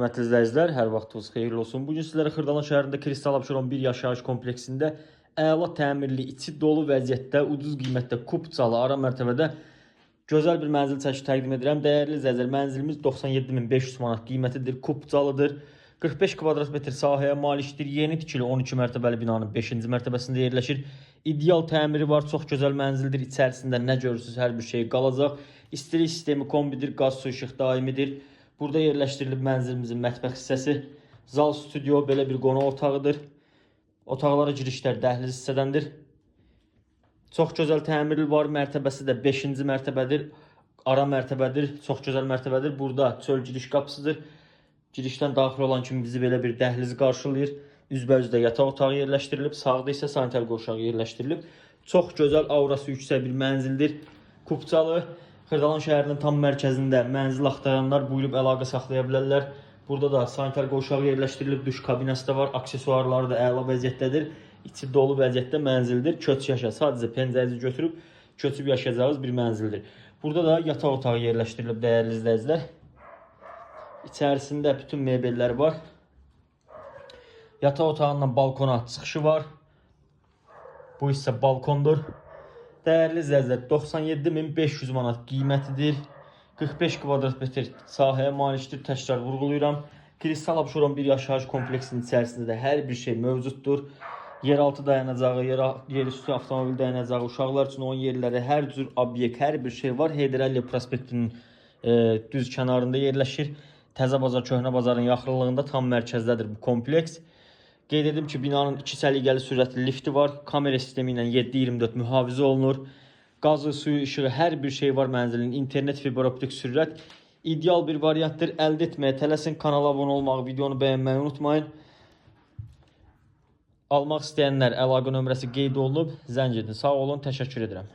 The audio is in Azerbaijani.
hörmətli izləyicilər, hər vaxtınız xeyirli olsun. Bugün sizlərə Xırdalan şəhərində Kristal Abşeron bir yaşayış kompleksində əla təmirli, içi dolu vəziyyətdə, ucuz qiymətdə, kupçalı, ara mərtəbədə gözəl bir mənzil çəkib təqdim edirəm. Dəyərli izləyicilər, mənzilimiz 97.500 manat qiymətidir, kupçalıdır. 45 kvadrat metr sahəyə malikdir. Yeni tikili 12 mərtəbəli binanın 5-ci mərtəbəsində yerləşir. İdeal təmiri var, çox gözəl mənzildir. İçərisində nə görürsünüz, hər bir şey qalacaq. İstilik sistemi kombidir, qaz, su, işıq daimidir. Burada yerləşdirilib mənzilimizin mətbəx hissəsi, zal, studio, belə bir qonaq otağıdır. Otaqlara girişlər dəhliz hissədəndir. Çox gözəl təmirli var, mərtəbəsi də 5-ci mərtəbədir, ara mərtəbədir, çox gözəl mərtəbədir. Burada çöl giriş qapısıdır. Girişdən daxil olan kimi bizi belə bir dəhliz qarşılayır. Üzbəyüzdə yataq otağı yerləşdirilib, sağda isə sanitar qovşağı yerləşdirilib. Çox gözəl, aurası yüksək bir mənzildir. Kupçalı, Xırdalan şəhərinin tam mərkəzində mənzil axtaranlar buyurub əlaqə saxlaya bilərlər. Burada da sanitar qovşağı yerləşdirilib, duş kabinəsi də var, aksesuarları da əla vəziyyətdədir. İçi dolu vəziyyətdə mənzildir. Köç yaşa, sadəcə pəncənizi götürüb köçüb yaşayacağınız bir mənzildir. Burada da yataq otağı yerləşdirilib, dəyərli izləyicilər. İçərisində bütün mebellər var. Yataq otağından balkona çıxışı var. Bu isə balkondur. Dəyərli izləyicilər, 97.500 manat qiymətidir. 45 kvadrat metr sahəyə malikdir, təkrar vurğulayıram. Kristal Abşeron bir yaşayış kompleksinin içərisində də hər bir şey mövcuddur. Yeraltı dayanacağı, yerüstü avtomobil dayanacağı, uşaqlar üçün oyun yerləri, hər cür obyekt, hər bir şey var. Heydər Əliyev prospektinin düz kənarında yerləşir. Təzə bazar, köhnə bazarın yaxınlığında tam mərkəzdədir bu kompleks. Qeyd edim ki, binanın 2 səliqəli sürətli lifti var. Kamera sistemi ilə 7/24 mühafizə olunur. Qazı, suyu, işığı, hər bir şey var mənzilin. İnternet, fibr optik sürət ideal bir variantdır. Əldə etməyə tələsin. Kanala abunə olmağı, videonu bəyənməyi unutmayın. Almaq istəyənlər əlaqə nömrəsi qeyd olunub. Zəng edin. Sağ olun, təşəkkür edirəm.